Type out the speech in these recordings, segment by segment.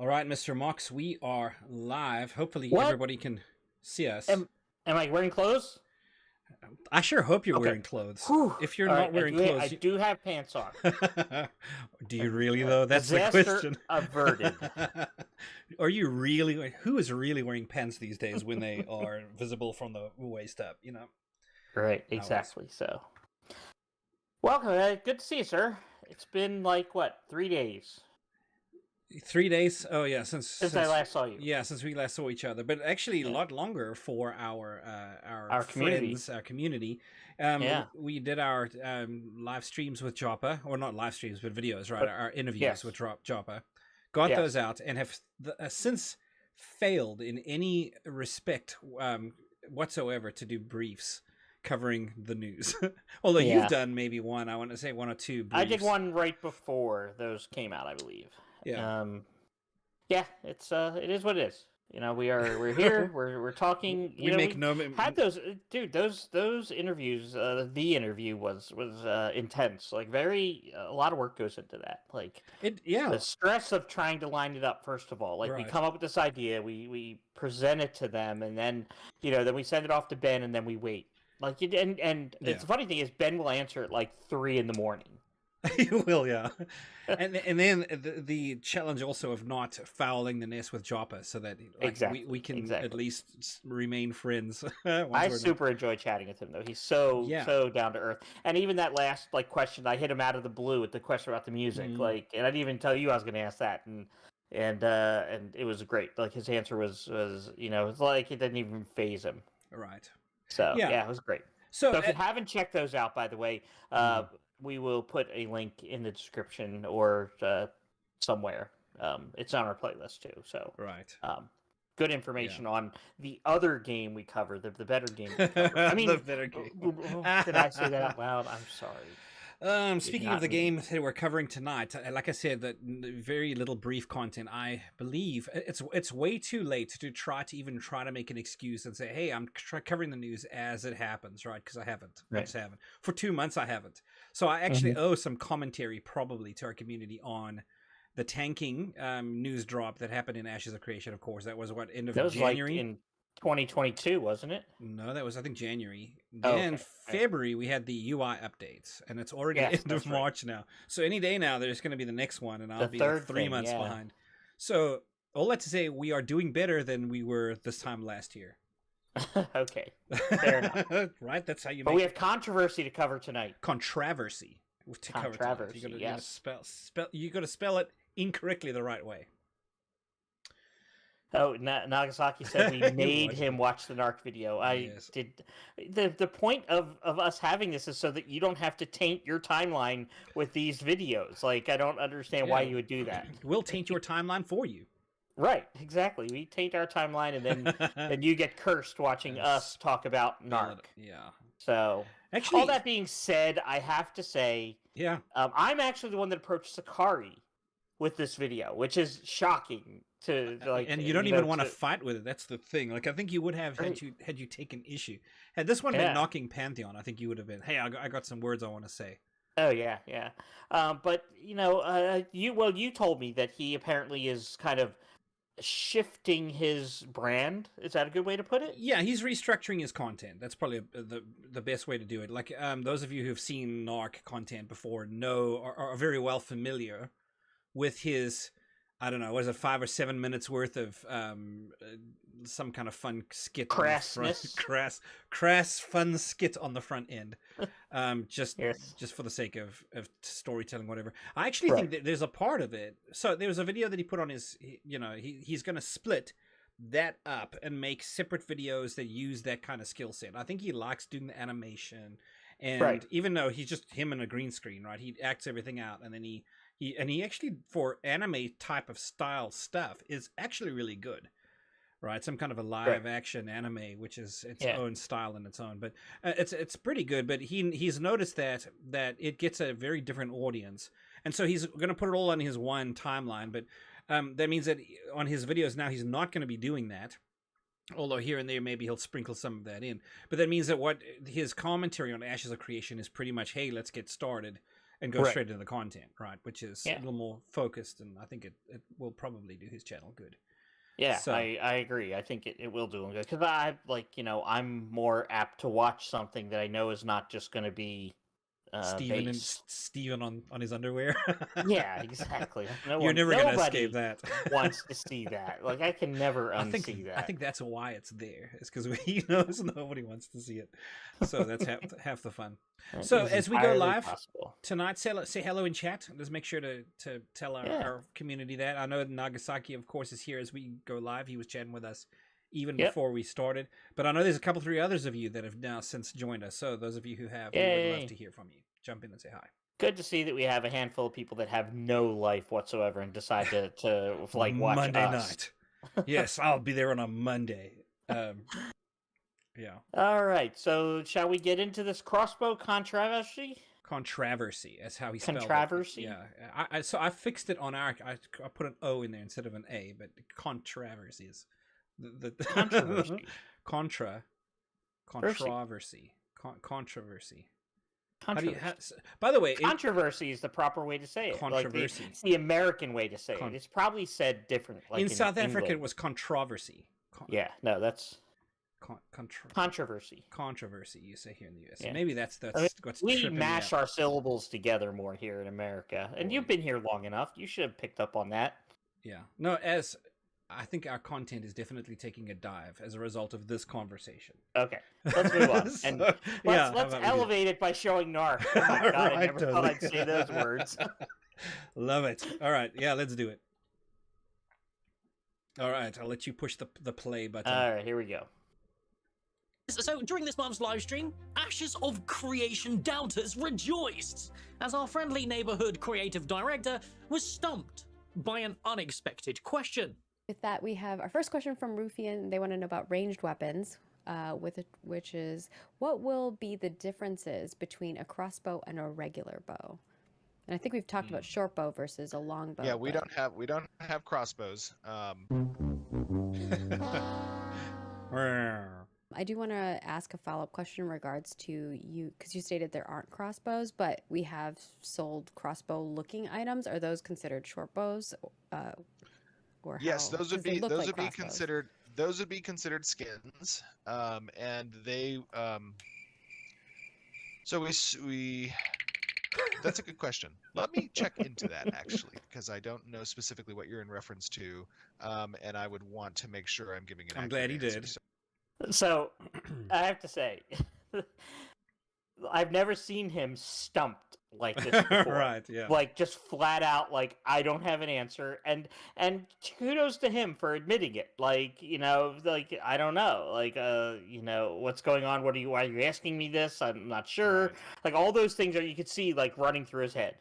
All right, Mr. Mox, we are live. Hopefully What? everybody can see us. Am I wearing clothes? I sure hope you're Okay. wearing clothes. Whew. If you're All not right. wearing I clothes, do have pants on. do you really though? That's the Disaster question. averted. Are you really? Who is really wearing pants these days when they are visible from the waist up? You know. Right. Nowadays. Exactly. So, welcome. Good to see you, sir. It's been like what, 3 days 3 days? Oh yeah, since I last saw you. Yeah, since we last saw each other, but actually a Yeah. lot longer for our community. friends, our community. Yeah. We did our live streams with Joppa, or not live streams, but videos, right? Our interviews Yes. with Joppa. Got Yes. those out and have since failed in any respect whatsoever to do briefs covering the news. Although Yeah. you've done maybe one, I want to say one or two briefs. I did one right before those came out, I believe. Yeah. Yeah, it is what it is. You know, we're here, we're talking. We make no. Had those, dude. Those interviews. The interview was intense. Like a lot of work goes into that. Like Yeah. the stress of trying to line it up. First of all, like we Right. come up with this idea, we present it to them, and then then we send it off to Ben, and then we wait. Like and Yeah. it's the funny thing is Ben will answer at like 3 a.m. You will, yeah. And then the challenge also of not fouling the nest with Joppa, so that we can at least remain friends. I super enjoy chatting with him though. He's so down to earth. And even that last question, I hit him out of the blue with the question about the music. And I didn't even tell you I was going to ask that. And it was great. Like his answer was it's like it didn't even faze him. Right. So yeah, it was great. So if you haven't checked those out, by the way, we will put a link in the description or somewhere. It's on our playlist too. So right. Good information on the other game we cover, the better game we cover. I mean, the better game. Did I say that out loud? I'm sorry. Speaking of the game that we're covering tonight, like I said, that very little brief content. I believe it's way too late to try to make an excuse and say, "Hey, I'm covering the news as it happens," right? Because I haven't. Right. I just haven't. For 2 months, I haven't. So I actually owe some commentary probably to our community on the tanking news drop that happened in Ashes of Creation. Of course, that was end of January. Like in 2022, wasn't it? No, that was I think January. Then February we had the UI updates, and it's already end of March now. So any day now there's going to be the next one, and I'll be like 3 months behind. So all that to say, we are doing better than we were this time last year. Okay, fair enough. Right, that's how you. But we have controversy to cover tonight. Controversy to cover tonight. You got to spell it incorrectly the right way. Oh, Nagasaki said we made him watch the Narc video. I did. The point of us having this is so that you don't have to taint your timeline with these videos. Like, I don't understand why you would do that. We'll taint your timeline for you. Right, exactly. We taint our timeline, and then you get cursed watching us talk about Narc. Yeah. So, actually, all that being said, I have to say, I'm actually the one that approached Sechari with this video, which is shocking. And you don't even want to fight with it. That's the thing. Like I think you would have had you taken issue. Had this one been knocking Pantheon, I think you would have been. Hey, I got some words I want to say. Oh yeah. But you told me that he apparently is kind of shifting his brand. Is that a good way to put it? Yeah, he's restructuring his content. That's probably the best way to do it. Like those of you who've seen Narc content before are very well familiar with his. I don't know, was it 5 or 7 minutes worth of some kind of fun skit? Crassness. Crass fun skit on the front end. Just for the sake of storytelling, whatever. I actually think that there's a part of it. So there was a video that he put on his, he's going to split that up and make separate videos that use that kind of skill set. I think he likes doing the animation. And even though he's just him in a green screen, right? He acts everything out, and then he actually, for anime type of style stuff, is actually really good, right? Some kind of a live action anime, which is its own style in its own, but it's pretty good. But he's noticed that it gets a very different audience, and so he's going to put it all on his one timeline. But that means that on his videos now he's not going to be doing that. Although here and there maybe he'll sprinkle some of that in, but that means that what his commentary on Ashes of Creation is pretty much, hey, let's get started. and go straight into the content, right? Which is a little more focused, and I think it will probably do his channel good. Yeah, so, I agree. I think it will do him good because I'm more apt to watch something that I know is not just going to be Steven on his underwear. Yeah, exactly. You're never going to escape that. Wants to see that. Like, I can never unsee that. I think that's why it's there. It's because he knows nobody wants to see it. So that's half the fun. So as we go live tonight, say hello in chat. Let's make sure to tell our community that. I know Nagasaki, of course, is here as we go live. He was chatting with us even before we started. But I know there's a couple, 3 others of you that have now since joined us. So those of you who have, we would love to hear from you. Jump in and say hi. Good to see that we have a handful of people that have no life whatsoever and decide to like watch Monday us. night. Yes, I'll be there on a Monday. Yeah. All right. So shall we get into this crossbow controversy? Controversy. That's how he spelled Controversy? it. Yeah. So I fixed it on our. I put an O in there instead of an A, but controversy is the controversy. Controversy. By the way, controversy is the proper way to say it. Controversy. It's the American way to say it. It's probably said different. Like in South Africa, it was controversy. No, that's controversy. Controversy, you say here in the U.S. Yeah. Maybe that's what's we mash our syllables together more here in America, and you've been here long enough. You should have picked up on that. Yeah. No, as I think our content is definitely taking a dive as a result of this conversation. Okay, let's move on. And let's elevate it by showing Narc. Oh my God, I never thought I'd say those words. Love it. All right, yeah, let's do it. All right, I'll let you push the play button. All right, here we go. So during this month's live stream, Ashes of Creation doubters rejoiced as our friendly neighborhood creative director was stumped by an unexpected question. With that, we have our first question from Rufian. They want to know about ranged weapons, which is, what will be the differences between a crossbow and a regular bow? And I think we've talked about short bow versus a long bow. Yeah, we don't have crossbows. I do want to ask a follow-up question in regards to you, because you stated there aren't crossbows, but we have sold crossbow-looking items. Are those considered short bows? Or yes, those would be considered skins, and they. So we. That's a good question. Let me check into that actually, because I don't know specifically what you're in reference to, and I would want to make sure I'm giving it. I'm glad he did. So, I have to say, I've never seen him stumped like this before. Right, yeah. Like, just flat out, like, I don't have an answer. And kudos to him for admitting it. Like, like, I don't know. Like, what's going on? Why are you asking me this? I'm not sure. Right. Like, all those things you could see, like, running through his head.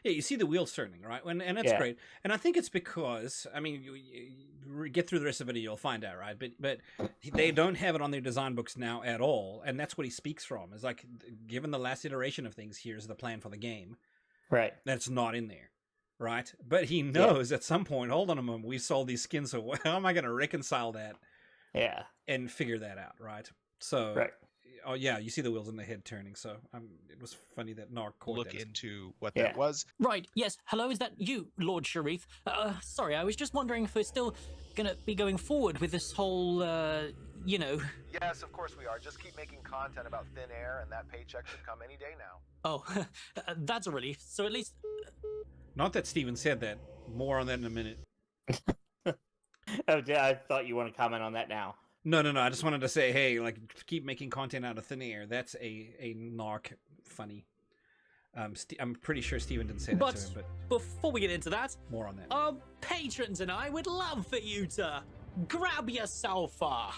Yeah, you see the wheels turning, right? And that's great. And I think it's because, I mean, you get through the rest of it and you'll find out, right? But they don't have it on their design books now at all. And that's what he speaks from. Is like, given the last iteration of things, here's the plan for the game. Right. That's not in there, right? But he knows at some point, hold on a moment, we sold these skins, so how am I going to reconcile that? Yeah. And figure that out, right? So... Right. Oh yeah, you see the wheels in the head turning. So it was funny that Narc caught look into what that was. Right. Yes. Hello. Is that you, Lord Sharif? Sorry, I was just wondering if we're still gonna be going forward with this whole, Yes, of course we are. Just keep making content about thin air, and that paycheck should come any day now. Oh, that's a relief. So at least. Not that Steven said that. More on that in a minute. Oh, I thought you want to comment on that now. No. I just wanted to say, hey, like, keep making content out of thin air. That's a Narc funny. I'm pretty sure Steven didn't say that to him, but before we get into that, more on that. Our patrons and I would love for you to grab yourself a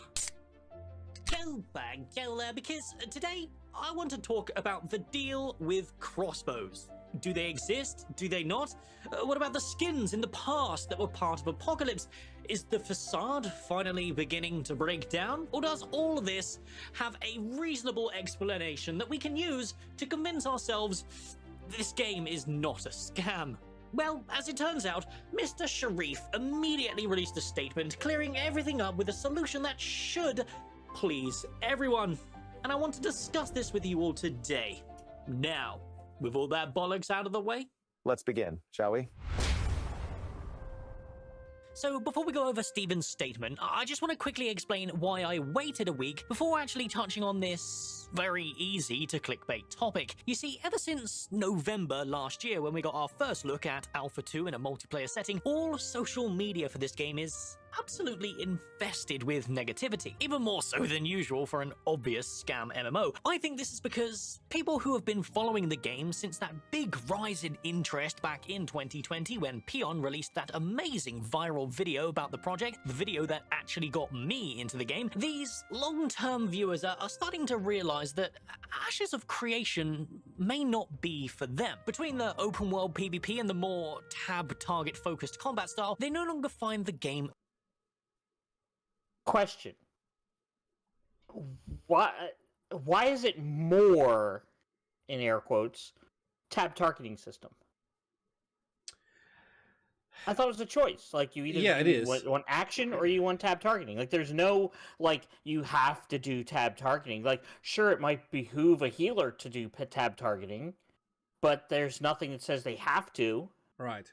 go bag, because today I want to talk about the deal with crossbows. Do they exist? Do they not? What about the skins in the past that were part of Apocalypse? Is the facade finally beginning to break down? Or does all of this have a reasonable explanation that we can use to convince ourselves this game is not a scam? Well, as it turns out, Mr. Sharif immediately released a statement clearing everything up with a solution that should please everyone. And I want to discuss this with you all today. Now, with all that bollocks out of the way, let's begin, shall we? So before we go over Stephen's statement, I just want to quickly explain why I waited a week before actually touching on this very easy to clickbait topic. You see, ever since November last year when we got our first look at Alpha 2 in a multiplayer setting, all social media for this game is absolutely infested with negativity, even more so than usual for an obvious scam MMO. I think this is because people who have been following the game since that big rise in interest back in 2020 when Peon released that amazing viral video about the project, the video that actually got me into the game, these long-term viewers are starting to realize that Ashes of Creation may not be for them. Between the open world PvP and the more tab target focused combat style, they no longer find the game. Question. Why is it more, in air quotes, tab targeting system? I thought it was a choice. Like, you either want action or you want tab targeting. Like, there's no, like, you have to do tab targeting. Like, sure, it might behoove a healer to do tab targeting, but there's nothing that says they have to. Right.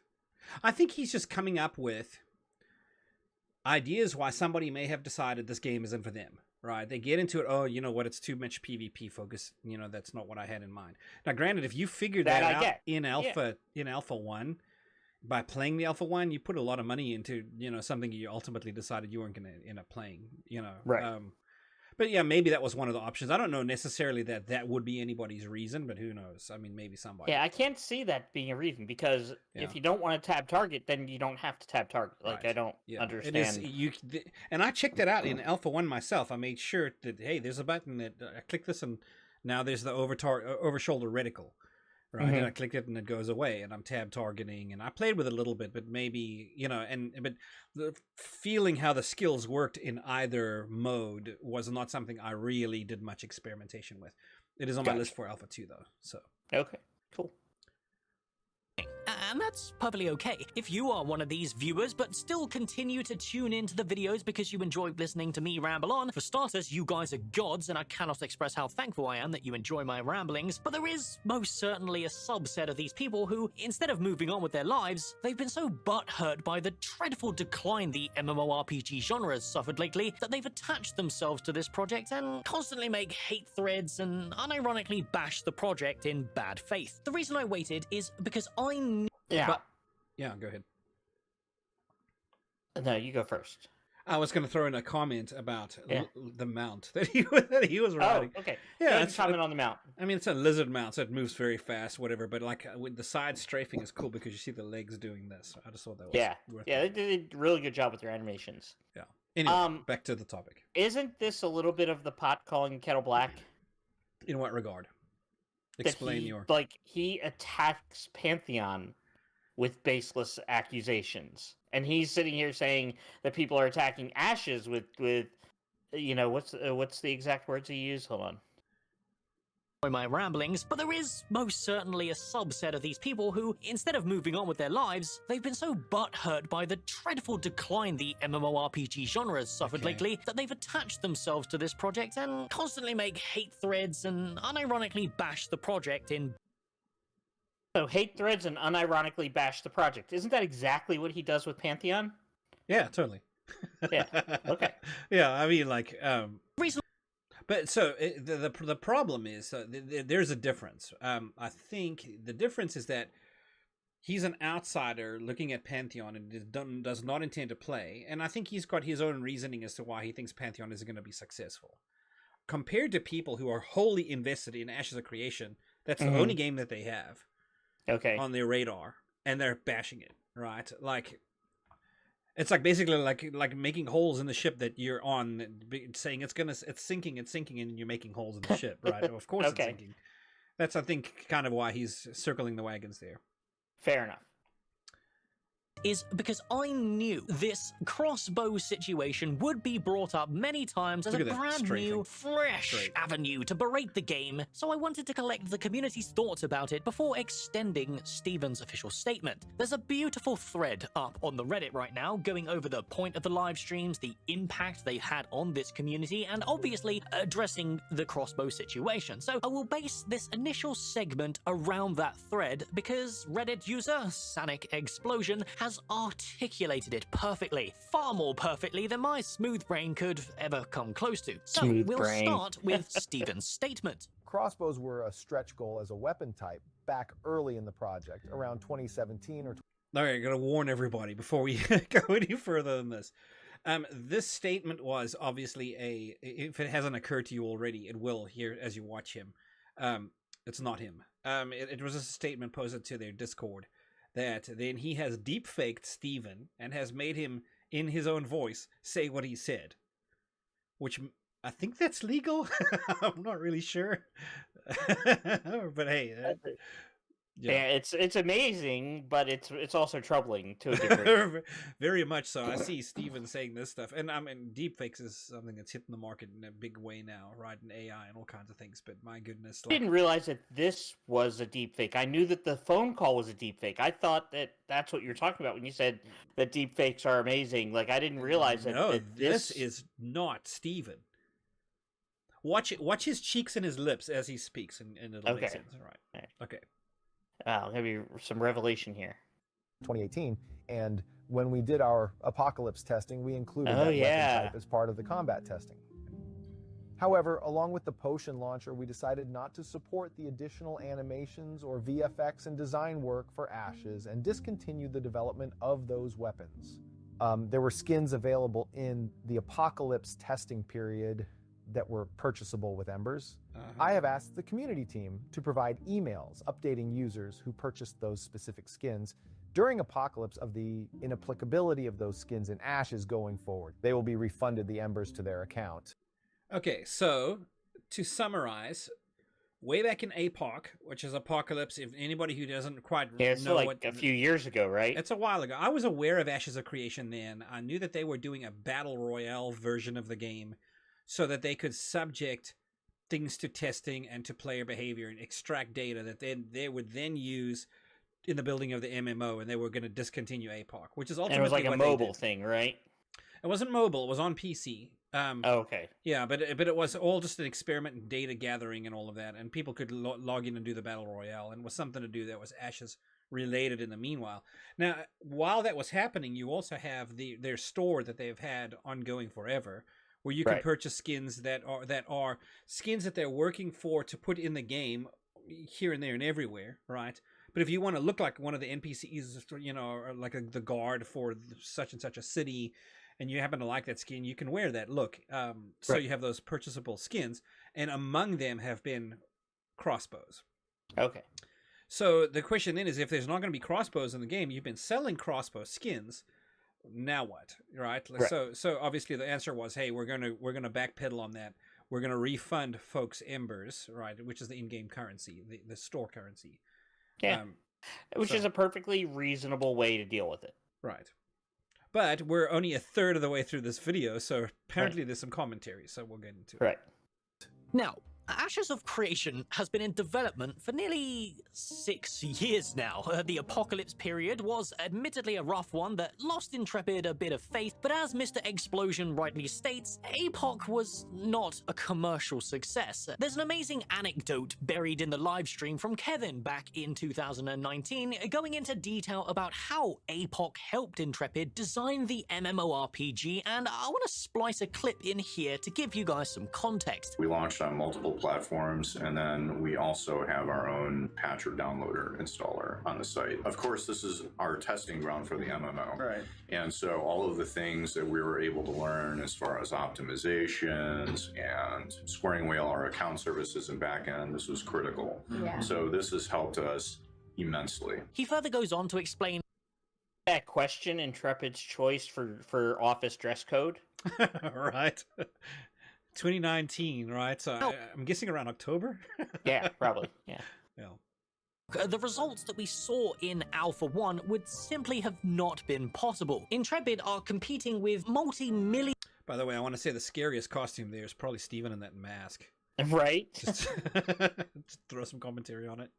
I think he's just coming up with ideas why somebody may have decided this game isn't for them, right? They get into it, oh, you know what, it's too much PvP focus. You know, that's not what I had in mind. Now, granted, if you figured that out in Alpha 1, by playing the Alpha 1, you put a lot of money into, you know, something you ultimately decided you weren't going to end up playing, you know. Right. But yeah, maybe that was one of the options. I don't know necessarily that that would be anybody's reason, but who knows? I mean, maybe somebody. Yeah, I can't see that being a reason, because if you don't want to tab target, then you don't have to tab target. Like, right. I don't understand. It is, and I checked that out in Alpha 1 myself. I made sure that, hey, there's a button that I click this, and now there's the over shoulder reticle. Right, and I clicked it and it goes away, and I'm tab targeting, and I played with it a little bit, but maybe, you know, but the feeling how the skills worked in either mode was not something I really did much experimentation with. It is on my list for Alpha 2 though, so. Okay, cool. And that's perfectly okay. If you are one of these viewers but still continue to tune into the videos because you enjoy listening to me ramble on, for starters, you guys are gods, and I cannot express how thankful I am that you enjoy my ramblings. But there is most certainly a subset of these people who, instead of moving on with their lives, they've been so butthurt by the dreadful decline the MMORPG genre has suffered lately that they've attached themselves to this project and constantly make hate threads and unironically bash the project in bad faith. The reason I waited is because Yeah, go ahead. No, you go first. I was going to throw in a comment about the mount that he was riding. Oh, okay. Yeah, let's comment on the mount. I mean, it's a lizard mount, so it moves very fast, whatever. But like with the side strafing is cool because you see the legs doing this. I just thought that was worth it. They did a really good job with their animations. Yeah. Anyway, back to the topic. Isn't this a little bit of the pot calling kettle black? In what regard? Explain your. Like, he attacks Pantheon with baseless accusations, and he's sitting here saying that people are attacking Ashes with you know, what's the exact words he used? Hold on. My ramblings, but there is most certainly a subset of these people who, instead of moving on with their lives, they've been so butthurt by the dreadful decline the MMORPG genre has suffered lately that they've attached themselves to this project and constantly make hate threads and unironically bash the project in. So hate threads and unironically bash the project. Isn't that exactly what he does with Pantheon? Yeah, totally. Yeah. Okay. Yeah, I mean, like, but so the problem is there's a difference. I think the difference is that he's an outsider looking at Pantheon and does not intend to play, and I think he's got his own reasoning as to why he thinks Pantheon isn't going to be successful. Compared to people who are wholly invested in Ashes of Creation, that's the only game that they have. Okay. On their radar, and they're bashing it, right? Like, it's like basically like making holes in the ship that you're on, saying it's sinking, and you're making holes in the ship, right? Of course it's sinking. That's, I think, kind of why he's circling the wagons there. Fair enough. is because I knew this crossbow situation would be brought up many times as a brand new, fresh avenue to berate the game, so I wanted to collect the community's thoughts about it before extending Steven's official statement. There's a beautiful thread up on the Reddit right now going over the point of the live streams, the impact they had on this community, and obviously addressing the crossbow situation. So I will base this initial segment around that thread because Reddit user Sonic Explosion has articulated it perfectly, far more perfectly than my smooth brain could ever come close to. So we'll start with Steven's statement. Crossbows were a stretch goal as a weapon type back early in the project, around 2017 or... All right, I gotta warn everybody before we go any further than this. This statement was obviously if it hasn't occurred to you already, it will here as you watch him. It's not him. It was a statement posted to their Discord that then he has deepfaked Steven and has made him, in his own voice, say what he said. Which, I think that's legal? I'm not really sure. But hey... Yeah, it's amazing, but it's also troubling to a degree. Very much so. I see Steven saying this stuff, and I mean, deepfakes is something that's hitting the market in a big way now, right? In AI and all kinds of things. But my goodness, I didn't realize that this was a deepfake. I knew that the phone call was a deepfake. I thought that's what you're talking about when you said that deepfakes are amazing. Like I didn't realize that. No, this is not Steven. Watch his cheeks and his lips as he speaks, and it'll make sense. Right. Okay. Maybe some revelation here. 2018, and when we did our apocalypse testing, we included that weapon type as part of the combat testing. However, along with the potion launcher, we decided not to support the additional animations or VFX and design work for Ashes and discontinued the development of those weapons. There were skins available in the apocalypse testing period that were purchasable with Embers. I have asked the community team to provide emails updating users who purchased those specific skins during Apocalypse of the inapplicability of those skins in Ashes going forward. They will be refunded the Embers to their account. Okay, so to summarize, way back in APOC, which is Apocalypse, if anybody who doesn't quite know like what... a few years ago, right? It's a while ago. I was aware of Ashes of Creation then. I knew that they were doing a Battle Royale version of the game so that they could subject things to testing and to player behavior and extract data that they would then use in the building of the MMO, and they were going to discontinue APOC, which is ultimately and it was like a mobile thing, right? It wasn't mobile. It was on PC. Okay. Yeah, but it was all just an experiment in data gathering and all of that, and people could log in and do the Battle Royale, and it was something to do that was Ashes related in the meanwhile. Now, while that was happening, you also have their store that they've had ongoing forever, where you can purchase skins that are skins that they're working for to put in the game here and there and everywhere, right? But if you want to look like one of the NPCs, you know, or like the guard for such and such a city, and you happen to like that skin, you can wear that look. So you have those purchasable skins, and among them have been crossbows. Okay. So the question then is, if there's not going to be crossbows in the game, you've been selling crossbow skins. Now what, right? So obviously the answer was, hey, we're gonna backpedal on that. We're gonna refund folks Embers, right, which is the in-game currency, the store currency. Yeah, which is a perfectly reasonable way to deal with it. Right. But we're only a third of the way through this video, so apparently there's some commentary, so we'll get into it. Right. Now, Ashes of Creation has been in development for nearly 6 years now. The Apocalypse period was admittedly a rough one that lost Intrepid a bit of faith, but as Mr. Explosion rightly states, APOC was not a commercial success. There's an amazing anecdote buried in the livestream from Kevin back in 2019, going into detail about how APOC helped Intrepid design the MMORPG, and I want to splice a clip in here to give you guys some context. We launched on multiple platforms, and then we also have our own patcher downloader installer on the site. Of course, this is our testing ground for the MMO. Right. And so all of the things that we were able to learn as far as optimizations and squaring away all our account services and backend, this was critical. Yeah. So this has helped us immensely. He further goes on to explain that question, Intrepid's choice for office dress code. Right. 2019, right? So I'm guessing around October. Yeah, probably. Yeah. the results that we saw in Alpha 1 would simply have not been possible. Intrepid are competing with multi-million... By the way, I want to say the scariest costume there is probably Steven in that mask. Right? Just throw some commentary on it.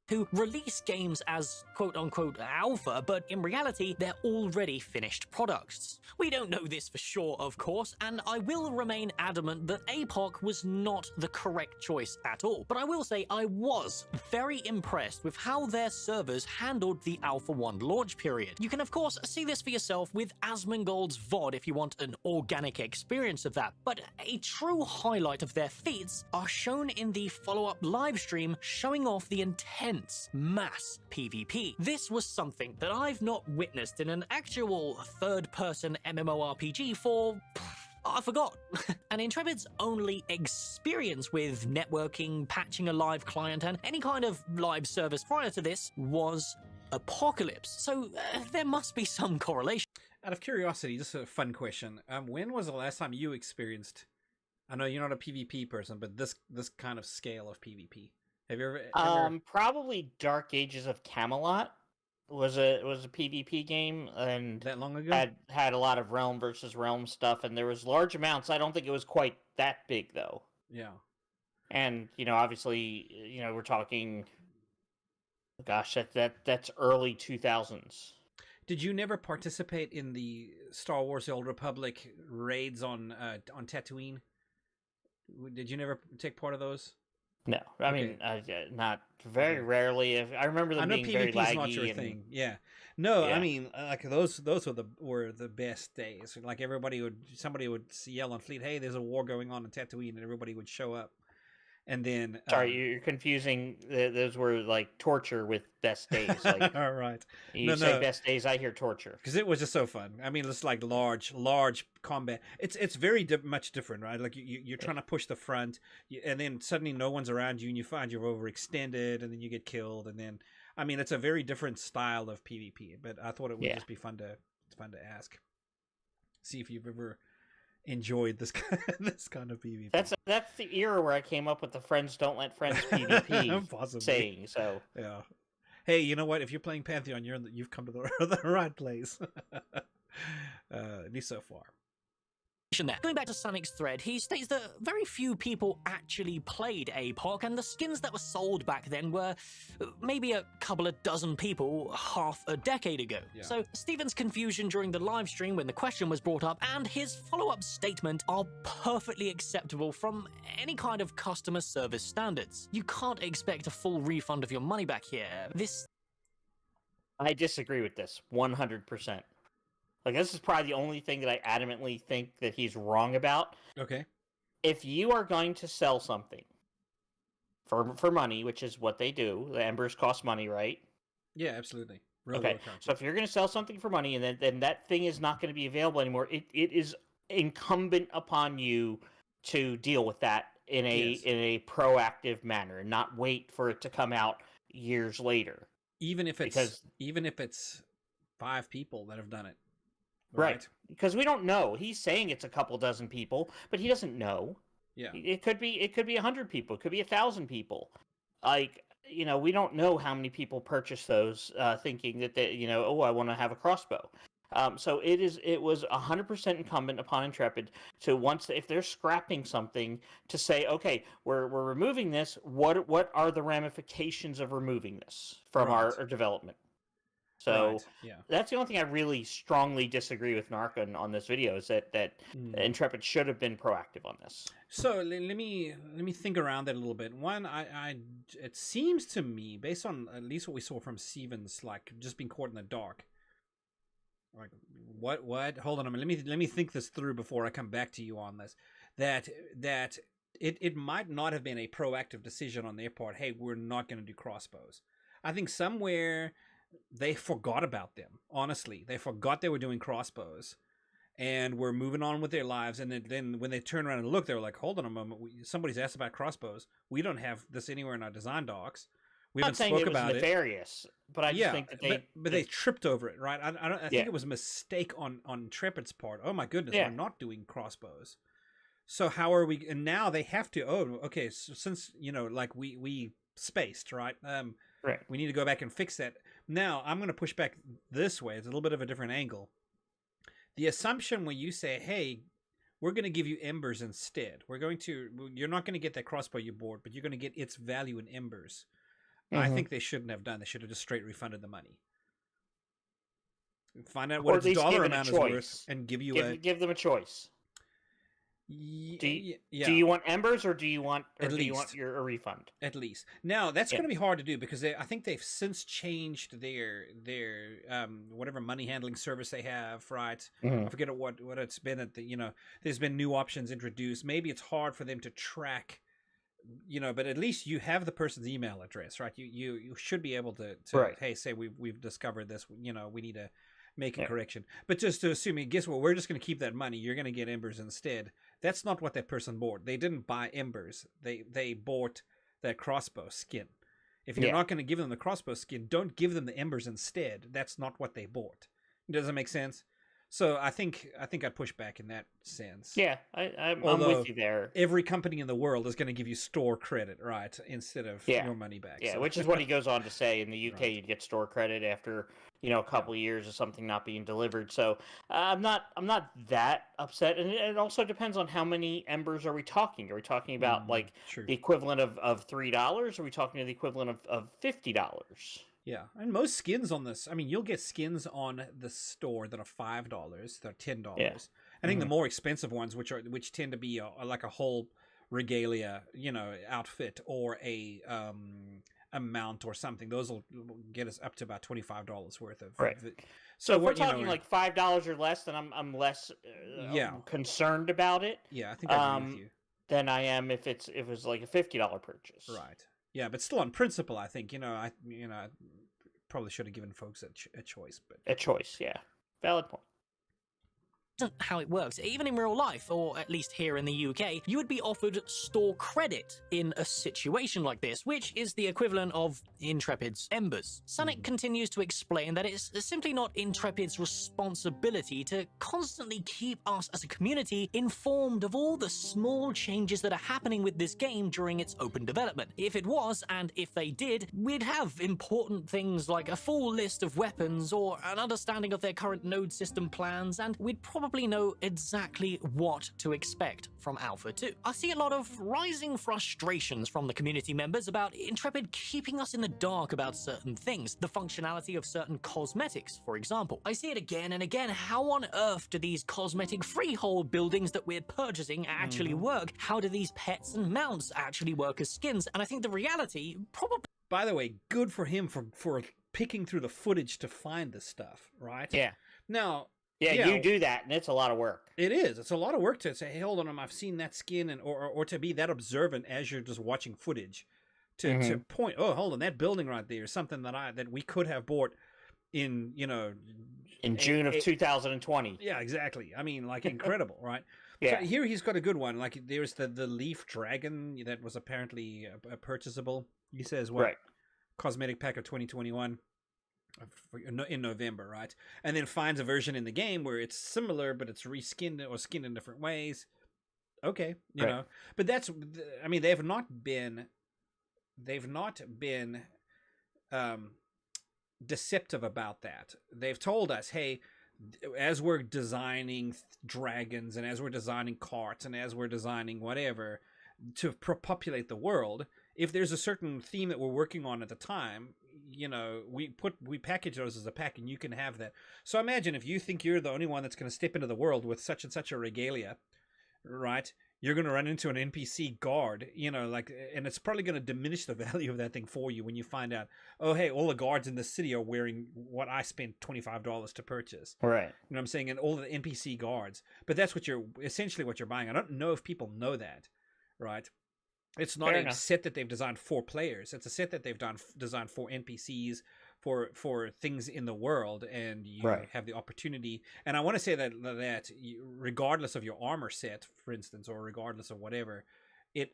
Who release games as quote-unquote alpha, but in reality, they're already finished products. We don't know this for sure, of course, and I will remain adamant that APOC was not the correct choice at all. But I will say I was very impressed with how their servers handled the Alpha 1 launch period. You can of course see this for yourself with Asmongold's VOD if you want an organic experience of that, but a true highlight of their feats are shown in the follow-up livestream showing off the intense mass PvP. This was something that I've not witnessed in an actual third-person MMORPG for... I forgot. And Intrepid's only experience with networking, patching a live client, and any kind of live service prior to this was Apocalypse. So there must be some correlation. Out of curiosity, just a fun question. When was the last time you experienced... I know you're not a PvP person, but this kind of scale of PvP? Have you ever... Probably Dark Ages of Camelot was a PvP game, and that long ago had a lot of realm versus realm stuff, and there was large amounts. I don't think it was quite that big though. Yeah. And obviously, we're talking, gosh, that's early 2000s. Did you never participate in the Star Wars: The Old Republic raids on Tatooine? Did you never take part of those? No, I mean, not very rarely. I remember them being very laggy. Not your thing. Yeah, no, yeah. I mean, like those were the best days. Like somebody would yell on Fleet, "Hey, there's a war going on in Tatooine," and everybody would show up. And then sorry, you're confusing. Those were like torture with best days. Like, all right, you say best days, I hear torture because it was just so fun. I mean, it's like large combat. It's very much different, right? Like you're trying to push the front, and then suddenly no one's around you, and you find you're overextended, and then you get killed, and then I mean, it's a very different style of PvP. But I thought it would just be fun to ask, see if you've ever enjoyed this kind of PvP. That's the era where I came up with the friends don't let friends PvP saying. So yeah. Hey, you know what? If you're playing Pantheon, you've come to the right place. At least so far. There. Going back to Sonic's thread, he states that very few people actually played APOC, and the skins that were sold back then were maybe a couple of dozen people half a decade ago. Yeah. So Steven's confusion during the live stream when the question was brought up and his follow-up statement are perfectly acceptable from any kind of customer service standards. You can't expect a full refund of your money back here. I disagree with this 100%. Like, this is probably the only thing that I adamantly think that he's wrong about. Okay. If you are going to sell something for money, which is what they do, the embers cost money, right? Yeah, absolutely. Okay, so if you're going to sell something for money and then that thing is not going to be available anymore, it is incumbent upon you to deal with that in a proactive manner and not wait for it to come out years later. Even if it's 5 people that have done it. Right. Because we don't know. He's saying it's a couple dozen people, but he doesn't know. Yeah. It could be 100 people. It could be 1,000 people. Like, we don't know how many people purchase those thinking that they, I want to have a crossbow. So it was 100% incumbent upon Intrepid to if they're scrapping something to say, okay, we're removing this. What are the ramifications of removing this from our development? So that's the only thing I really strongly disagree with Narc on this video is that Intrepid should have been proactive on this. So let me think around that a little bit. One, it seems to me, based on at least what we saw from Stevens, like just being caught in the dark. Like what? Hold on a minute. Let me think this through before I come back to you on this. That it might not have been a proactive decision on their part. Hey, we're not going to do crossbows. I think somewhere they forgot about them. Honestly, they forgot they were doing crossbows, and were moving on with their lives. And then when they turned around and looked, they were like, "Hold on a moment. Somebody's asked about crossbows. We don't have this anywhere in our design docs. We haven't spoke about it." Nefarious, but I just think that they tripped over it, right? I think it was a mistake on Intrepid's part. Oh my goodness, we're not doing crossbows. So how are we? And now they have to. Oh, okay. So since like we spaced, right? Right. We need to go back and fix that. Now, I'm going to push back this way. It's a little bit of a different angle. The assumption when you say, hey, we're going to give you embers instead. You're not going to get that crossbow you bought, but you're going to get its value in embers. I think they shouldn't have done. They should have just straight refunded the money. Find out what its dollar amount is worth and give them a choice. Do you want embers or do you want a refund? At least. Now that's going to be hard to do because I think they've since changed their whatever money handling service they have, right? I forget what it's been at there's been new options introduced. Maybe it's hard for them to track, but at least you have the person's email address, right? You should be able to hey, say we've discovered this, we need to make a correction. But just to assume, guess what? We're just going to keep that money. You're going to get embers instead. That's not what that person bought. They didn't buy embers. They bought that crossbow skin. If you're not going to give them the crossbow skin, don't give them the embers instead. That's not what they bought. Does that make sense? So I think I'd push back in that sense. Yeah, I'm with you there. Every company in the world is going to give you store credit, right, instead of your money back. Yeah, which is what he goes on to say. In the UK, you'd get store credit after a couple of years of something not being delivered. So I'm not that upset, and it also depends on how many embers are we talking. Are we talking about the equivalent of $3? Are we talking the equivalent of $50? Yeah, and most skins on this, you'll get skins on the store that are $5, they're $10. Yeah. I think the more expensive ones, which tend to be like a whole regalia, outfit or a mount or something, those will get us up to about $25 worth of. Right. So if we're talking like $5 or less, then I'm less concerned about it. Yeah, I think I agree with you. Than I am if it was like a $50 purchase. Right. Yeah, but still on principle, I think, I probably should have given folks a choice. But a choice, yeah. Valid point. How it works. Even in real life, or at least here in the UK, you would be offered store credit in a situation like this, which is the equivalent of Intrepid's embers. Sonic continues to explain that it's simply not Intrepid's responsibility to constantly keep us as a community informed of all the small changes that are happening with this game during its open development. If it was, and if they did, we'd have important things like a full list of weapons or an understanding of their current node system plans, and we'd probably know exactly what to expect from Alpha 2. I see a lot of rising frustrations from the community members about Intrepid keeping us in the dark about certain things, the functionality of certain cosmetics, for example. I see it again and again. How on earth do these cosmetic freehold buildings that we're purchasing actually work? How do these pets and mounts actually work as skins? And I think the reality probably... By the way, good for him for picking through the footage to find this stuff, right? Yeah. Now... Yeah, you do that, and it's a lot of work. It is. It's a lot of work to say, hey, hold on, I've seen that skin, and or to be that observant as you're just watching footage, to point, oh, hold on, that building right there is something that we could have bought in June of 2020. Yeah, exactly. Incredible, right? Yeah. So here he's got a good one. Like there's the leaf dragon that was apparently purchasable. He says cosmetic pack of 2021. In November, right? And then finds a version in the game where it's similar, but it's reskinned or skinned in different ways. Okay, you know. But that's, they've not been deceptive about that. They've told us, hey, as we're designing dragons and as we're designing carts and as we're designing whatever to populate the world, if there's a certain theme that we're working on at the time, we package those as a pack and you can have that. So imagine if you think you're the only one that's going to step into the world with such and such a regalia, right? You're going to run into an NPC guard, and it's probably going to diminish the value of that thing for you when you find out, oh, hey, all the guards in the city are wearing what I spent $25 to purchase. Right. You know what I'm saying? And all the NPC guards. But that's essentially what you're buying. I don't know if people know that, right? It's not a set that they've designed for players. It's a set that they've designed for NPCs, for things in the world, and you have the opportunity. And I want to say that regardless of your armor set, for instance, or regardless of whatever, it's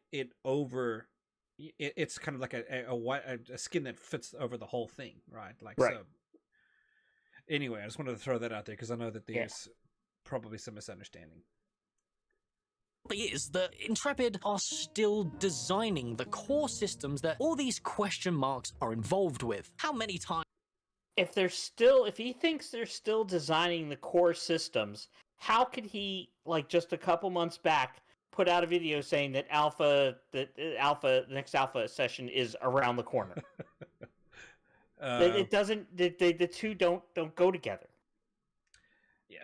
kind of like a skin that fits over the whole thing, right? So. Anyway, I just wanted to throw that out there because I know that there's probably some misunderstanding. is that Intrepid are still designing the core systems that all these question marks are involved with. How many times? If he thinks they're still designing the core systems, how could he, like, just a couple months back, put out a video saying that the next alpha session is around the corner? It doesn't. The two don't go together.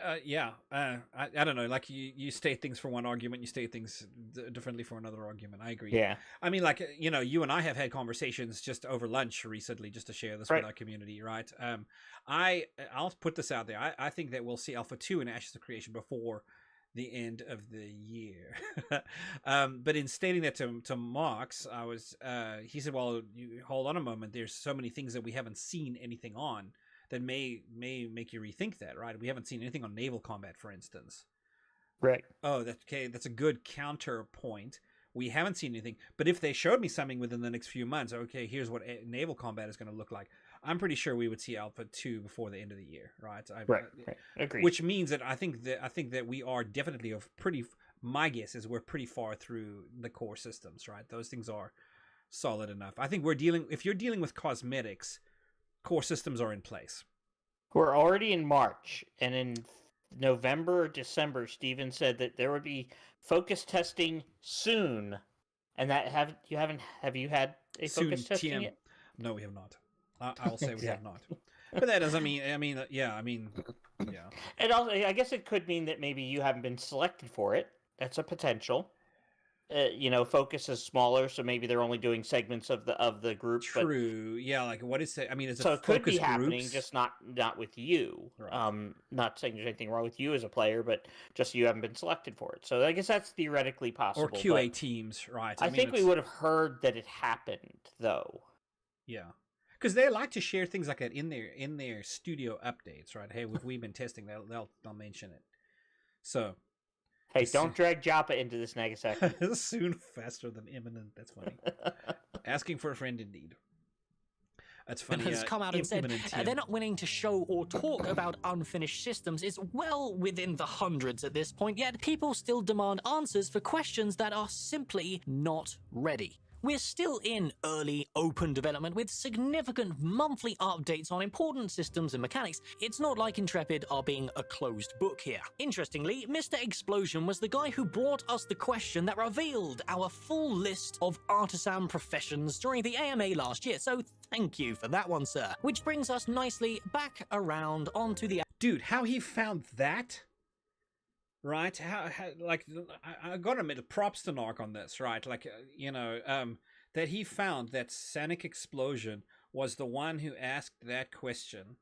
I don't know. Like you state things for one argument, you state things differently for another argument. I agree. Yeah. I mean, like, you know, you and I have had conversations just over lunch recently, just to share this with our community, right? I'll put this out there. I think that we'll see Alpha 2 in Ashes of Creation before the end of the year. But in stating that to Mox, he said, well, you hold on a moment. There's so many things that we haven't seen anything on that may make you rethink that, right? We haven't seen anything on naval combat, for instance. Right. Oh, that's a good counterpoint. We haven't seen anything, but if they showed me something within the next few months, okay, here's what naval combat is going to look like. I'm pretty sure we would see Alpha 2 before the end of the year, right? Right. Agreed. Which means that I think that we are definitely my guess is we're pretty far through the core systems, right? Those things are solid enough. I think if you're dealing with cosmetics, core systems are in place. We're already in March, and in November or December, Steven said that there would be focus testing soon. And that have you had a focus testing yet? No, we have not. I'll say we have not. But that doesn't mean. Yeah. And also, I guess it could mean that maybe you haven't been selected for it. That's a potential. Focus is smaller, so maybe they're only doing segments of the group. True. Yeah. Like, what is it? I mean, so it could be happening, just not with you. Right. Not saying there's anything wrong with you as a player, but just you haven't been selected for it. So I guess that's theoretically possible. Or QA teams, right? I think we would have heard that it happened, though. Yeah. Because they like to share things like that in their studio updates, right? Hey, we've been testing. They'll mention it. So. Hey, don't drag Joppa into this, Nagasaki. Soon, faster than imminent. That's funny. Asking for a friend, indeed. That's funny. Has come out and said they're not willing to show or talk about unfinished systems is well within the hundreds at this point, yet people still demand answers for questions that are simply not ready. We're still in early open development with significant monthly updates on important systems and mechanics. It's not like Intrepid are being a closed book here. Interestingly, Mr. Explosion was the guy who brought us the question that revealed our full list of artisan professions during the AMA last year, so thank you for that one, sir. Which brings us nicely back around onto the... Dude, how he found that? Right? How like, I gotta admit, props to Narc on this, right? Like, that he found that Sonic Explosion was the one who asked that question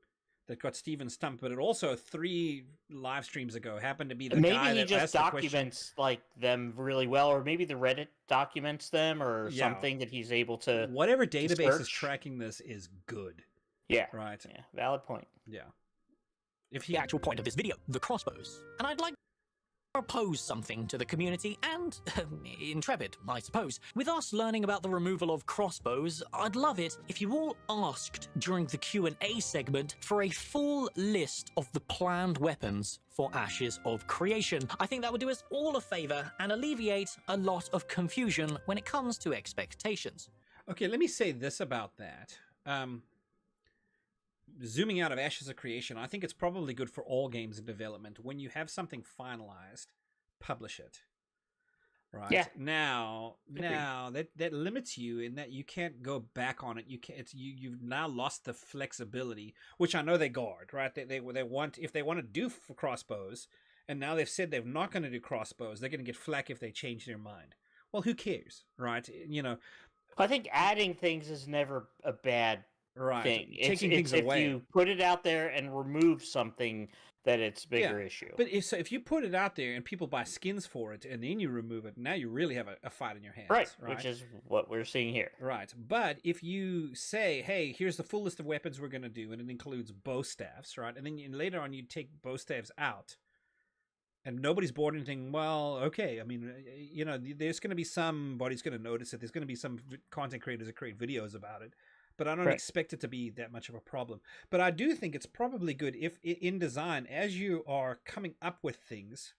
that got Steven stumped, but it also 3 live streams ago happened to be the guy that asked the question. Maybe he just documents like them really well, or maybe the Reddit documents them, or something that he's able to. Whatever database is tracking this is good. Yeah. Right. Yeah. Valid point. Yeah. The actual point of this video, the Crossbows, and I'd like propose something to the community and Intrepid, I suppose. With us learning about the removal of Crossbows, I'd love it if you all asked during the Q&A segment for a full list of the planned weapons for Ashes of Creation. I think that would do us all a favor and alleviate a lot of confusion when it comes to expectations. Okay, let me say this about that. Zooming out of Ashes of Creation, I think it's probably good for all games in development. When you have something finalized, publish it. Right? Yeah. Now that limits you in that you can't go back on it. You can't. You've now lost the flexibility, which I know they guard. Right? They want, if they want to do for Crossbows, and now they've said they're not going to do Crossbows. They're going to get flack if they change their mind. Well, who cares, right? I think adding things is never a bad thing. Taking things away. If you put it out there and remove something, that it's a bigger issue. But if you put it out there and people buy skins for it and then you remove it, now you really have a fight in your hands. Right, which is what we're seeing here. Right. But if you say, hey, here's the full list of weapons we're going to do, and it includes bow staffs, right? And then later on you take bow staffs out, and nobody's bought anything, well, okay. I mean, there's going to be somebody's going to notice it. There's going to be some content creators that create videos about it. But I don't expect it to be that much of a problem. But I do think it's probably good if in design, as you are coming up with things,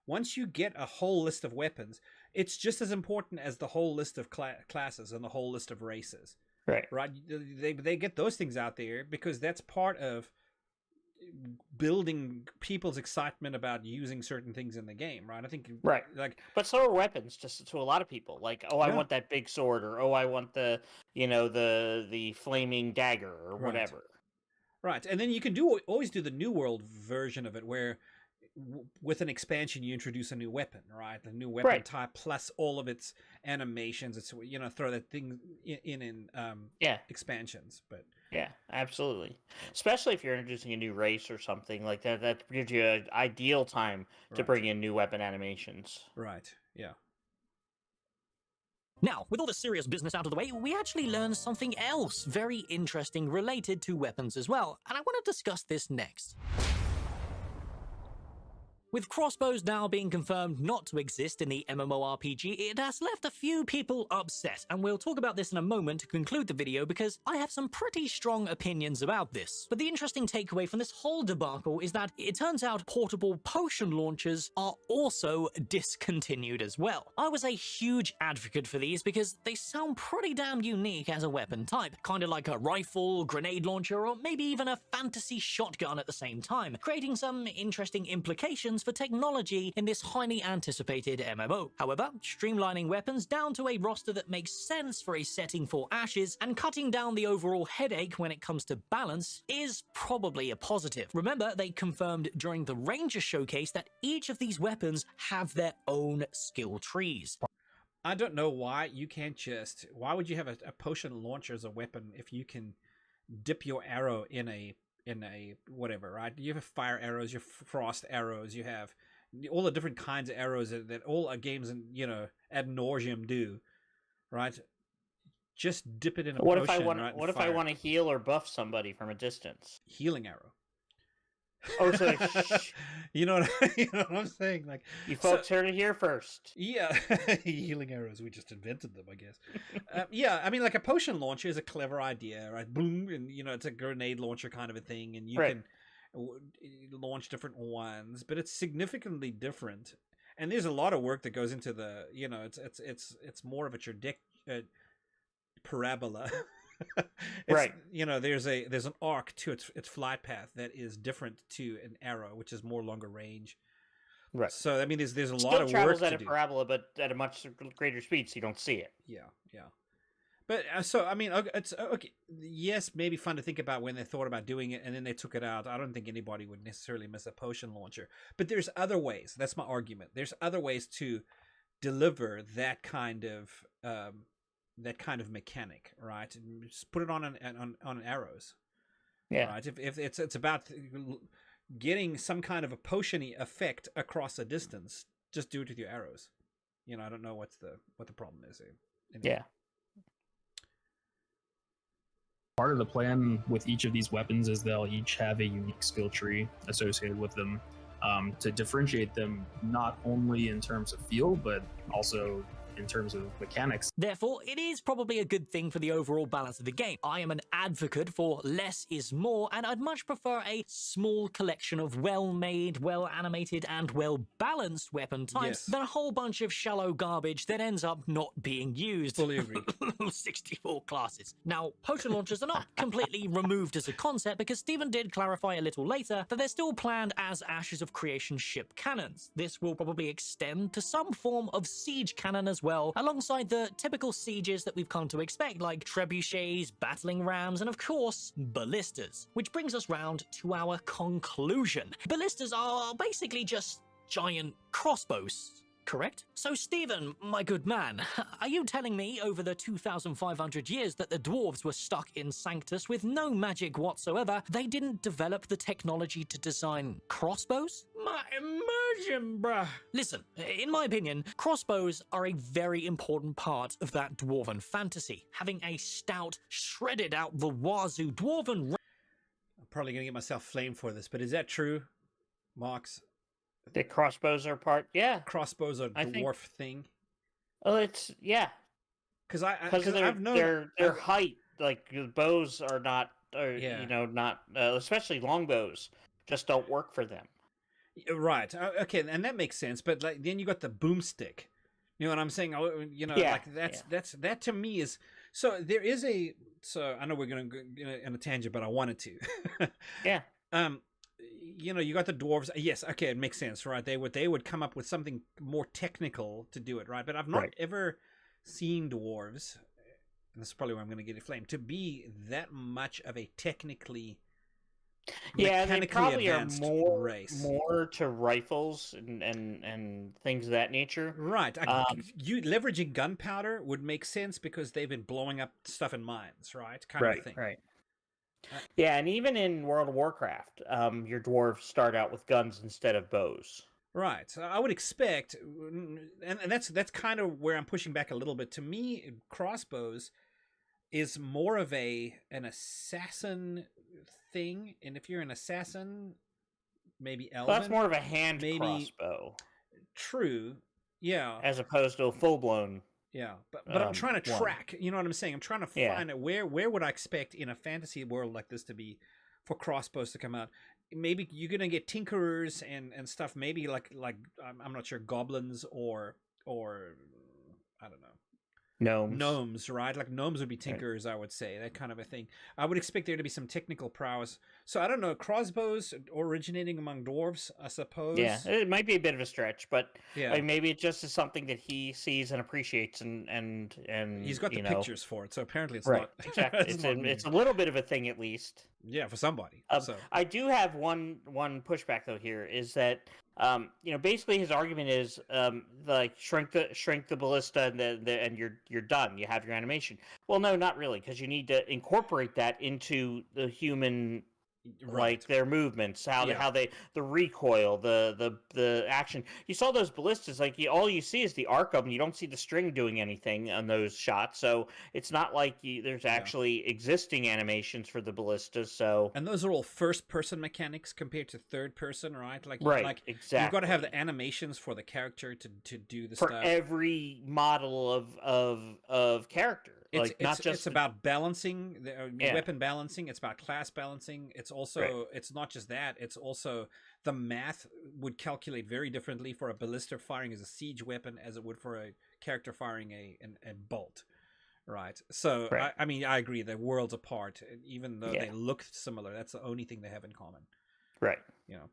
once you get a whole list of weapons, it's just as important as the whole list of classes and the whole list of races. Right. They get those things out there because that's part of building people's excitement about using certain things in the game, right? I think, like, but so are weapons to a lot of people. Like, oh, I want that big sword, or oh, I want the the flaming dagger, or whatever. Right, and then you can always do the New World version of it, where with an expansion you introduce a new weapon, right? The new weapon type plus all of its animations. It's throw that thing in expansions, but. Yeah, absolutely. Especially if you're introducing a new race or something like that. That gives you an ideal time to bring in new weapon animations. Right, yeah. Now, with all the serious business out of the way, we actually learned something else very interesting related to weapons as well, and I want to discuss this next. With Crossbows now being confirmed not to exist in the MMORPG, it has left a few people upset, and we'll talk about this in a moment to conclude the video because I have some pretty strong opinions about this. But the interesting takeaway from this whole debacle is that it turns out portable potion launchers are also discontinued as well. I was a huge advocate for these because they sound pretty damn unique as a weapon type, kind of like a rifle, grenade launcher, or maybe even a fantasy shotgun at the same time, creating some interesting implications for technology in this highly anticipated MMO. However, streamlining weapons down to a roster that makes sense for a setting for Ashes and cutting down the overall headache when it comes to balance is probably a positive. Remember, they confirmed during the Ranger showcase that each of these weapons have their own skill trees. I don't know why you can't why would you have a potion launcher as a weapon if you can dip your arrow in a whatever, right? You have fire arrows, you have frost arrows, you have all the different kinds of arrows that all games and ad nauseum do, right? Just dip it in a what potion. If I want to heal or buff somebody from a distance? Healing arrow. Oh, so you know what I'm saying? Like, you folks heard it here first. Yeah, healing arrows. We just invented them, I guess. Yeah, I mean, like a potion launcher is a clever idea, right? Boom, and it's a grenade launcher kind of a thing, and you can launch different ones, but it's significantly different. And there's a lot of work that goes into the, it's more of a parabola. There's an arc to its flight path that is different to an arrow, which is more longer range. Right. So I mean, there's a lot of work to do. Still travels at a parabola, but at a much greater speed, so you don't see it. Yeah. But so I mean, it's okay. Yes, maybe fun to think about when they thought about doing it, and then they took it out. I don't think anybody would necessarily miss a potion launcher. But there's other ways. That's my argument. There's other ways to deliver that kind of mechanic, right? And just put it on arrows. Yeah. Right. If it's about getting some kind of a potion-y effect across a distance, just do it with your arrows. I don't know what the problem is. Anyway. Yeah. Part of the plan with each of these weapons is they'll each have a unique skill tree associated with them to differentiate them not only in terms of feel, but also in terms of mechanics. Therefore, it is probably a good thing for the overall balance of the game. I am an advocate for less is more, and I'd much prefer a small collection of well-made, well-animated, and well-balanced weapon types than a whole bunch of shallow garbage that ends up not being used. Fully agree. 64 classes. Now, potion launchers are not completely removed as a concept because Stephen did clarify a little later that they're still planned as Ashes of Creation ship cannons. This will probably extend to some form of siege cannon as well, alongside the typical sieges that we've come to expect, like trebuchets, battling rams, and of course, ballistas. Which brings us round to our conclusion. Ballistas are basically just giant crossbows, correct? So Stephen, my good man, are you telling me over the 2,500 years that the dwarves were stuck in Sanctus with no magic whatsoever, they didn't develop the technology to design crossbows? My immersion, bruh. Listen, in my opinion, crossbows are a very important part of that dwarven fantasy. Having a stout, shredded out the wazoo dwarven... I'm probably going to get myself flamed for this, but is that true, Mox? The crossbows are part, Crossbows are a dwarf thing. Oh, it's because I've known their height, like the bows are not, not especially long bows, just don't work for them. Right. Okay, and that makes sense. But like, then you got the boomstick. You know what I'm saying? You know, like that to me is so. There is a so I know we're going to go in a tangent, but I wanted to. Yeah. You know, you got the dwarves. Yes. Okay, it makes sense, right? They would come up with something more technical to do it, right? But I've not ever seen dwarves, and this is probably where I'm going to get inflamed, to be that much of a technically. Yeah, they probably are more to rifles and things of that nature. Right. You leveraging gunpowder would make sense because they've been blowing up stuff in mines, right? Kind of thing. Right. Yeah, and even in World of Warcraft, your dwarves start out with guns instead of bows. Right. So I would expect, and that's kind of where I'm pushing back a little bit. To me, crossbows is more of an assassin thing, and if you're an assassin, maybe elven. Well, that's more of a hand crossbow. True. Yeah. As opposed to a full blown. Yeah, but I'm trying to track. You know what I'm saying? I'm trying to find it. Where would I expect in a fantasy world like this to be for crossbows to come out? Maybe you're gonna get tinkerers and stuff. Maybe like I'm not sure, goblins or I don't know. Gnomes, right? Like gnomes would be tinkerers, I would say, that kind of a thing. I would expect there to be some technical prowess. So I don't know, crossbows originating among dwarves, I suppose. Yeah, it might be a bit of a stretch, but I mean, maybe it just is something that he sees and appreciates, and he's got the pictures for it, so apparently it's not exactly. it's a little bit of a thing at least. Yeah, for somebody. I do have one pushback though here is that basically his argument is like shrink the ballista and you're done. You have your animation. Well, no, not really, because you need to incorporate that into the human, like their movements, how they the recoil, the action. You saw those ballistas, like all you see is the arc of them. You don't see the string doing anything on those shots. So it's not like there's actually existing animations for the ballistas. So and those are all first person mechanics compared to third person, right? Like exactly. You've got to have the animations for the character to do the for stuff. Every model of character. It's about balancing, weapon balancing. It's about class balancing. It's also it's not just that. It's also the math would calculate very differently for a ballista firing as a siege weapon as it would for a character firing a bolt, right? So I mean, I agree. They're worlds apart, even though they look similar. That's the only thing they have in common, right? You know.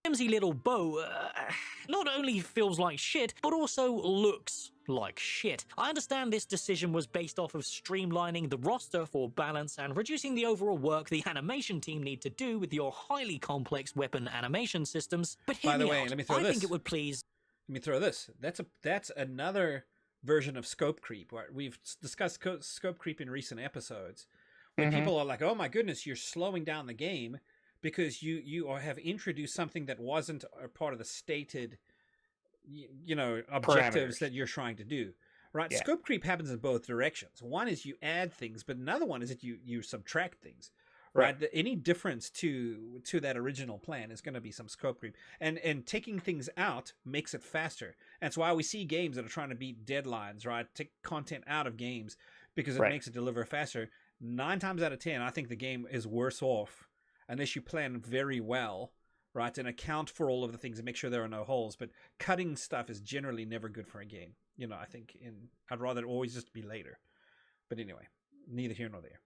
Flimsy little bow not only feels like shit, but also looks like shit. I understand this decision was based off of streamlining the roster for balance and reducing the overall work the animation team need to do with your highly complex weapon animation systems. But by the way, let me throw this. I think it would please. Let me throw this. That's another version of scope creep. Right? We've discussed scope creep in recent episodes, when people are like, "Oh my goodness, you're slowing down the game." Because you have introduced something that wasn't a part of the stated, objectives that you're trying to do, right? Yeah. Scope creep happens in both directions. One is you add things, but another one is that you subtract things, right? Any difference to that original plan is going to be some scope creep, and taking things out makes it faster. That's why we see games that are trying to beat deadlines, right? Take content out of games because it makes it deliver faster. 9 times out of 10, I think the game is worse off unless you plan very well, right, and account for all of the things and make sure there are no holes. But cutting stuff is generally never good for a game. I think I'd rather it always just be later. But anyway, neither here nor there.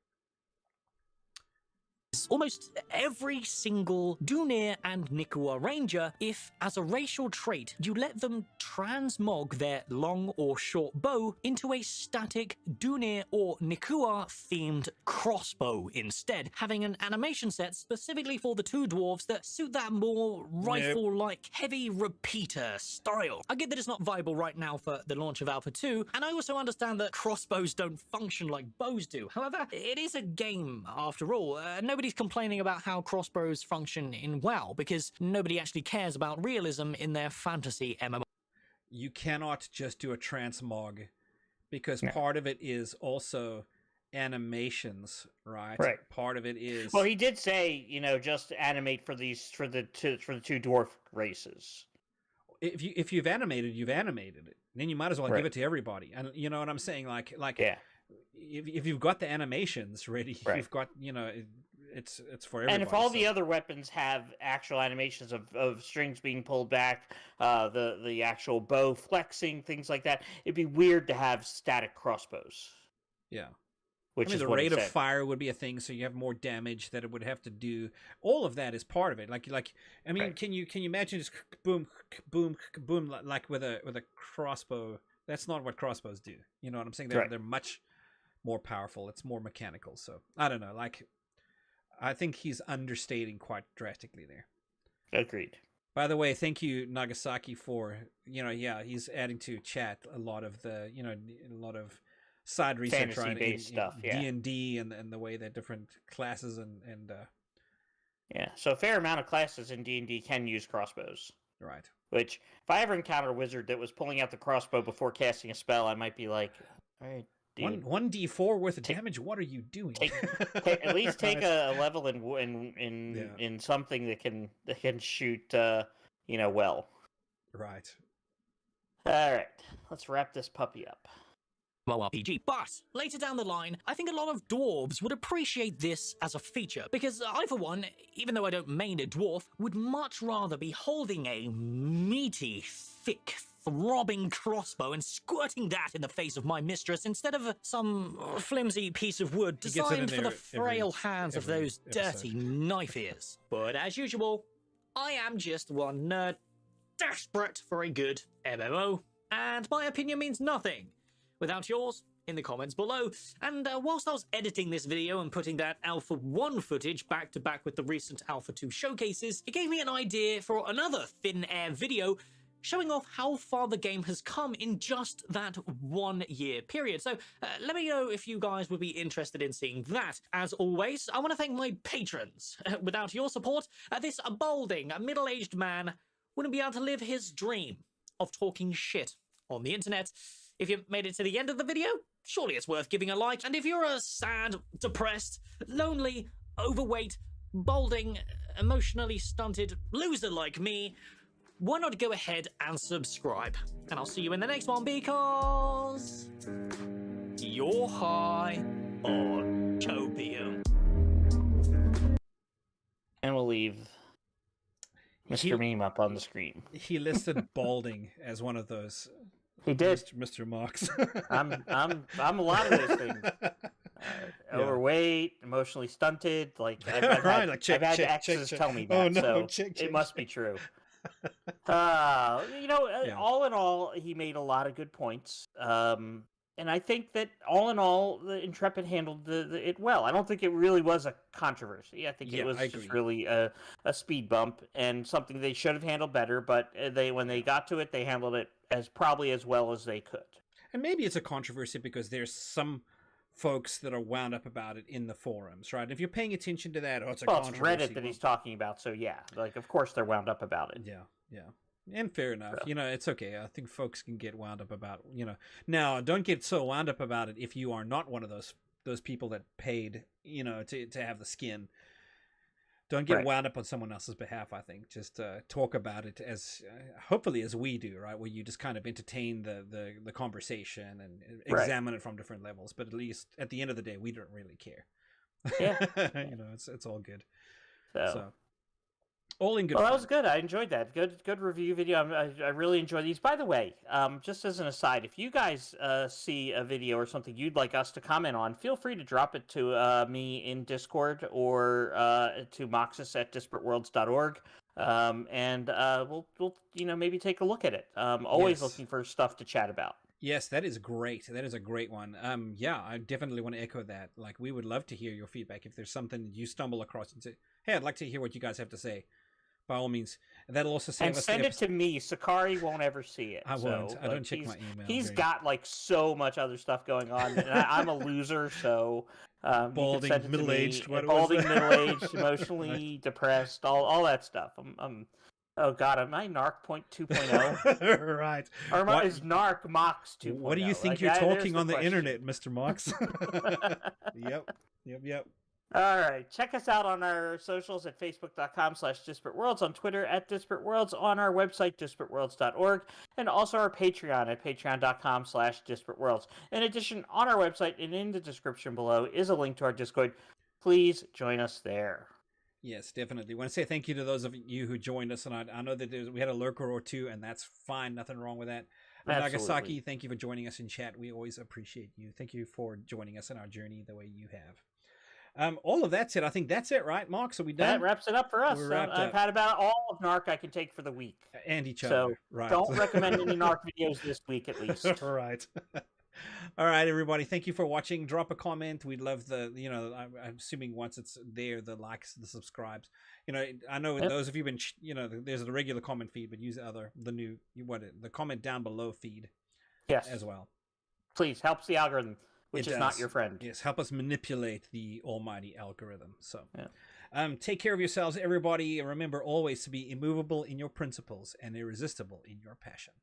Almost every single Dunir and Nikua ranger if, as a racial trait, you let them transmog their long or short bow into a static Dunir or Nikua themed crossbow instead, having an animation set specifically for the two dwarves that suit that more rifle-like heavy repeater style. I get that it's not viable right now for the launch of Alpha 2, and I also understand that crossbows don't function like bows do. However, it is a game after all. Nobody's complaining about how crossbows function in WoW, because nobody actually cares about realism in their fantasy MMO. You cannot just do a transmog, because part of it is also animations, right? Part of it is. Well, he did say, just animate for the two dwarf races. If you've animated it. Then you might as well give it to everybody. And you know what I'm saying? Like if you've got the animations ready, you've got it's for everybody. And if all the other weapons have actual animations of strings being pulled back, the actual bow flexing, things like that, it'd be weird to have static crossbows. Yeah. Which is the rate of fire would be a thing, so you have more damage that it would have to do. All of that is part of it. I mean, can you imagine just boom, boom, boom, like with a crossbow? That's not what crossbows do. You know what I'm saying? They're much more powerful. It's more mechanical. So I don't know. I think he's understating quite drastically there. Agreed. By the way, thank you, Nagasaki, for he's adding to chat a lot of the a lot of side research fantasy-based stuff, D&D and the way that different classes and so a fair amount of classes in D&D can use crossbows. Right. Which, if I ever encounter a wizard that was pulling out the crossbow before casting a spell, I might be like, all right, dude, 1d4 worth of damage. What are you doing? At least take a level in something that can shoot well. Right. All right, let's wrap this puppy up. MMORPG. But later down the line, I think a lot of dwarves would appreciate this as a feature, because I, for one, even though I don't main a dwarf, would much rather be holding a meaty, thick, throbbing crossbow and squirting that in the face of my mistress instead of some flimsy piece of wood designed for the frail hands of those dirty knife ears. But as usual, I am just one nerd, desperate for a good MMO, and my opinion means nothing without yours in the comments below. And whilst I was editing this video and putting that Alpha 1 footage back to back with the recent Alpha 2 showcases, it gave me an idea for another Thin Air video showing off how far the game has come in just that 1 year period. So let me know if you guys would be interested in seeing that. As always, I want to thank my patrons. Without your support, this balding, middle-aged man wouldn't be able to live his dream of talking shit on the internet. If you made it to the end of the video, surely it's worth giving a like. And if you're a sad, depressed, lonely, overweight, balding, emotionally stunted loser like me, why not go ahead and subscribe? And I'll see you in the next one, because you're high on copium. And we'll leave Mr. Meme up on the screen. He listed balding as one of those. He did, Mr. Mox. I'm a lot of those things. Overweight, emotionally stunted. I've had exes tell me that, it must be true. All in all, he made a lot of good points. And I think that all in all, the Intrepid handled it well. I don't think it really was a controversy. I think it was just really a speed bump and something they should have handled better. But when they got to it, they handled it probably as well as they could. And maybe it's a controversy because there's some folks that are wound up about it in the forums, right? If you're paying attention to that, it's a controversy. It's Reddit that he's talking about, so yeah. Of course they're wound up about it. Yeah. And fair enough. It's okay. I think folks can get wound up about, Now, don't get so wound up about it if you are not one of those people that paid, to have the skin. Don't get wound up on someone else's behalf, I think. Just talk about it as, hopefully as we do, right? Where you just kind of entertain the conversation and examine it from different levels. But at least at the end of the day, we don't really care. Yeah. It's all good. So. All in good. Well, that was good. I enjoyed that. Good review video. I really enjoy these. By the way, just as an aside, if you guys see a video or something you'd like us to comment on, feel free to drop it to me in Discord or to Moxys at disparateworlds.org, and we'll maybe take a look at it. Always looking for stuff to chat about. Yes, that is great. That is a great one. I definitely want to echo that. We would love to hear your feedback. If there's something you stumble across and say, hey, I'd like to hear what you guys have to say, by all means. And that'll also save us. Send it to me. Sechari won't ever see it. I won't. I don't check my email. He's got so much other stuff going on. And I'm a loser, so balding, middle-aged, middle-aged, emotionally depressed, all that stuff. Oh God, am I Narc 2.0? Right. Or is Narc Mox 2.0? What do you think you're talking on the internet, Mr. Mox? Yep. All right. Check us out on our socials at facebook.com/disparateworlds, on Twitter at disparateworlds, on our website, disparateworlds.org, and also our Patreon at patreon.com/disparateworlds. In addition, on our website and in the description below is a link to our Discord, please join us there. Yes, definitely. I want to say thank you to those of you who joined us, and I know that we had a lurker or two, and that's fine. Nothing wrong with that. Nagasaki, thank you for joining us in chat. We always appreciate you. Thank you for joining us in our journey the way you have. All of that said, I think that's it, right, Mark? So we done? That wraps it up for us. I've had about all of Narc I can take for the week. And each so other. Right. Don't recommend any Narc videos this week, at least. Right. All right, everybody. Thank you for watching. Drop a comment. We'd love I'm assuming once it's there, the likes, the subscribes. I know those of you been, there's the regular comment feed, but use the comment down below feed. Yes. As well. Please, helps the algorithm, which is not your friend. Yes, help us manipulate the almighty algorithm. So, take care of yourselves, everybody. And remember always to be immovable in your principles and irresistible in your passion.